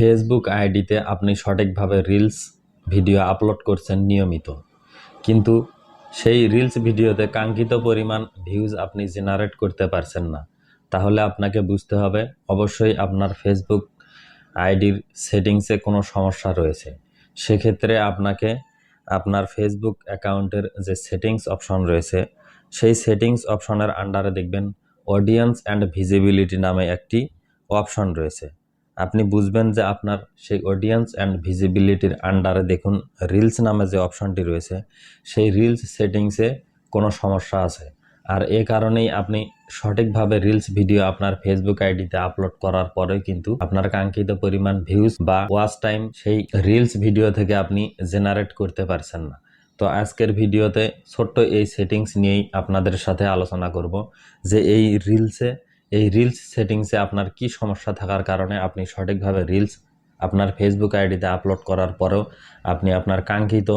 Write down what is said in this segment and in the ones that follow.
Facebook আইডিতে আপনি সঠিকভাবে রিলস ভিডিও আপলোড করছেন নিয়মিত, কিন্তু সেই রিলস ভিডিওতে কাঙ্ক্ষিত পরিমাণ ভিউজ আপনি জেনারেট করতে পারছেন না, তাহলে আপনাকে বুঝতে হবে অবশ্যই আপনার ফেসবুক আইডির সেটিংসে কোনো সমস্যা রয়েছে। সেক্ষেত্রে আপনাকে আপনার ফেসবুক অ্যাকাউন্টের যে সেটিংস অপশন রয়েছে সেই সেটিংস অপশনের আন্ডারে দেখবেন অডিয়েন্স অ্যান্ড ভিজিবিলিটি নামে একটি অপশন রয়েছে। আপনি বুঝবেন যে আপনার সেই অডিয়েন্স অ্যান্ড ভিজিবিলিটির আন্ডারে দেখুন রিলস নামে যে অপশনটি রয়েছে সেই রিলস সেটিংসে কোনো সমস্যা আছে, আর এ কারণেই আপনি সঠিকভাবে রিলস ভিডিও আপনার ফেসবুক আইডিতে আপলোড করার পরেও কিন্তু আপনার কাঙ্ক্ষিত পরিমাণ ভিউজ বা ওয়াচ টাইম সেই রিলস ভিডিও থেকে আপনি জেনারেট করতে পারছেন না। তো আজকের ভিডিওতে ছোট্ট এই সেটিংস নিয়েই আপনাদের সাথে আলোচনা করব যে এই রিলস সেটিংসে আপনার কি সমস্যা থাকার কারণে আপনি সঠিকভাবে রিলস আপনার ফেসবুক আইডিতে আপলোড করার পরেও আপনি আপনার কাঙ্ক্ষিত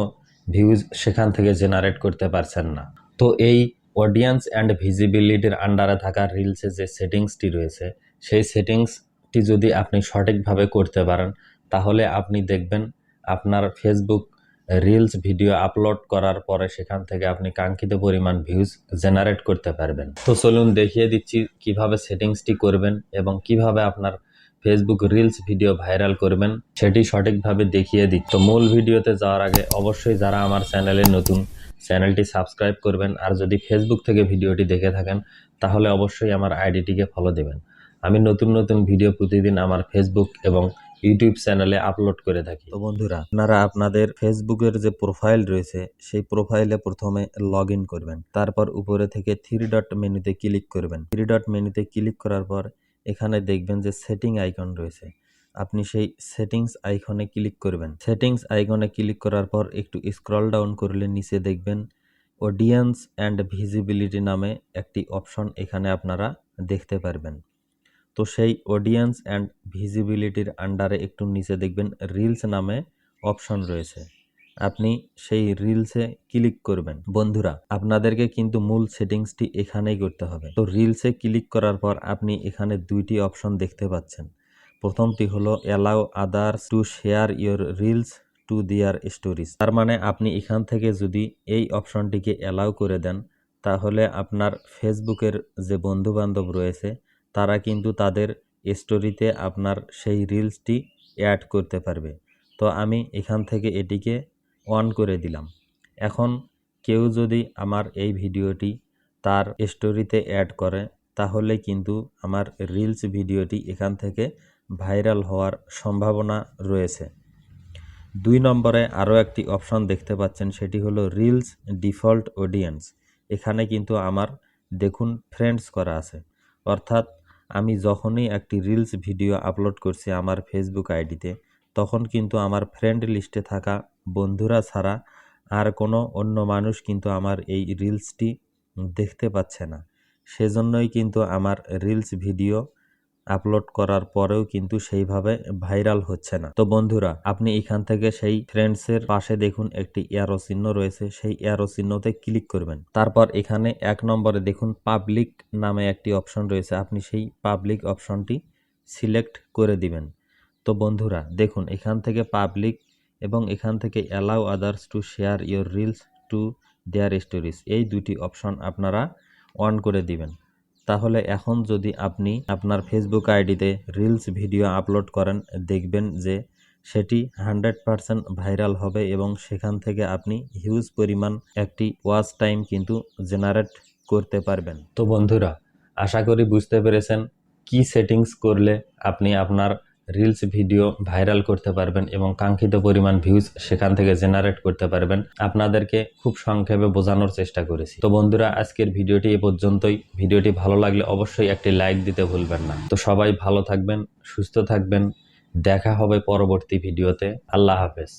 ভিউজ সেখান থেকে জেনারেট করতে পারছেন না। তো এই অডিয়েন্স অ্যান্ড ভিজিবিলিটির আন্ডারে থাকা রিলসে যে সেটিংসটি রয়েছে সেই সেটিংসটি যদি আপনি সঠিকভাবে করতে পারেন তাহলে আপনি দেখবেন আপনার ফেসবুক রিলস ভিডিও আপলোড করার পরে সেখান থেকে আপনি কাঙ্ক্ষিত পরিমাণ ভিউজ জেনারেট করতে পারবেন। তো চলুন দেখিয়ে দিচ্ছি কিভাবে সেটিংসটি করবেন এবং কিভাবে আপনার ফেসবুক রিলস ভিডিও ভাইরাল করবেন সেটি সঠিকভাবে দেখিয়ে দিচ্ছি। তো মূল ভিডিওতে যাওয়ার আগে অবশ্যই যারা আমার চ্যানেলে নতুন চ্যানেলটি সাবস্ক্রাইব করবেন, আর যদি ফেসবুক থেকে ভিডিওটি দেখে থাকেন তাহলে অবশ্যই আমার আইডিটিকে ফলো দেবেন। আমি নতুন নতুন ভিডিও প্রতিদিন আমার ফেসবুক এবং ইউটিউব চ্যানেলে আপলোড করে থাকি। তো বন্ধুরা, আপনারা আপনাদের ফেসবুকের যে প্রোফাইল রয়েছে সেই প্রোফাইলে প্রথমে লগ ইন করবেন, তারপর উপরে থেকে থ্রি ডট মেনুতে ক্লিক করবেন। থ্রি ডট মেনুতে ক্লিক করার পর এখানে দেখবেন যে সেটিং আইকন রয়েছে, আপনি সেই সেটিংস আইকনে ক্লিক করবেন। সেটিংস আইকনে ক্লিক করার পর একটু স্ক্রল ডাউন করলে নিচে দেখবেন অডিয়েন্স অ্যান্ড ভিজিবিলিটি নামে একটি অপশন এখানে আপনারা দেখতে পারবেন। তো সেই অডিয়েন্স অ্যান্ড ভিজিবিলিটির আন্ডারে একটু নিচে দেখবেন রিলস নামে অপশন রয়েছে, আপনি সেই রিলসে ক্লিক করবেন। বন্ধুরা, আপনাদেরকে কিন্তু মূল সেটিংসটি এখানেই করতে হবে। তো রিলসে ক্লিক করার পর আপনি এখানে দুইটি অপশন দেখতে পাচ্ছেন। প্রথমটি হলো allow others to share your reels to their stories. তার মানে আপনি এখান থেকে যদি এই অপশনটিকে অ্যালাউ করে দেন তাহলে আপনার ফেসবুকের যে বন্ধু বান্ধব রয়েছে তারা কিন্তু তাদের স্টোরিতে আপনার সেই রিলসটি অ্যাড করতে পারবে। তো আমি এখান থেকে এটিকে অন করে দিলাম। এখন কেউ যদি আমার এই ভিডিওটি তার স্টোরিতে অ্যাড করে তাহলে কিন্তু আমার রিলস ভিডিওটি এখান থেকে ভাইরাল হওয়ার সম্ভাবনা রয়েছে। 2 নম্বরে আরও একটি অপশন দেখতে পাচ্ছেন, সেটি হলো রিলস ডিফল্ট অডিয়েন্স। এখানে কিন্তু আমার দেখুন ফ্রেন্ডস করা আছে, অর্থাৎ আমি যখনই একটি রিলস ভিডিও আপলোড করছি আমার ফেসবুক আইডিতে তখন কিন্তু আমার ফ্রেন্ড লিস্টে থাকা বন্ধুরা ছাড়া আর কোনো অন্য মানুষ কিন্তু আমার এই রিলসটি দেখতে পাচ্ছে না। সেজন্যই কিন্তু আমার রিলস ভিডিও আপলোড করার পরেও কিন্তু সেইভাবে ভাইরাল হচ্ছে না। তো বন্ধুরা, আপনি এখান থেকে সেই ফ্রেন্ডসের পাশে দেখুন একটি অ্যারো চিহ্ন রয়েছে, সেই অ্যারো চিহ্নতে ক্লিক করবেন। তারপর এখানে 1 নম্বরে দেখুন পাবলিক নামে একটি অপশন রয়েছে, আপনি সেই পাবলিক অপশনটি সিলেক্ট করে দিবেন। তো বন্ধুরা দেখুন এখান থেকে পাবলিক এবং এখান থেকে allow others to share your reels to their stories, এই দুটি অপশন আপনারা অন করে দিবেন। তাহলে এখন যদি আপনি আপনার ফেসবুক আইডিতে রিলস ভিডিও আপলোড করেন দেখবেন যে সেটি 100% ভাইরাল হবে এবং সেখান থেকে আপনি হিউজ পরিমাণ একটি ওয়াচ টাইম কিন্তু জেনারেট করতে পারবেন। তো বন্ধুরা, আশা করি বুঝতে পেরেছেন কি সেটিংস করলে আপনি আপনার রিলস ভিডিও ভাইরাল করতে পারবেন এবং কাঙ্ক্ষিত পরিমাণ ভিউজ সেখান থেকে জেনারেট করতে পারবেন। আপনাদেরকে খুব সংক্ষেপে বোঝানোর চেষ্টা করেছি। তো বন্ধুরা, আজকের ভিডিওটি এ পর্যন্তই। ভিডিওটি ভালো লাগলে অবশ্যই একটি লাইক দিতে ভুলবেন না। তো সবাই ভালো থাকবেন, সুস্থ থাকবেন, দেখা হবে পরবর্তী ভিডিওতে। আল্লাহ হাফেজ।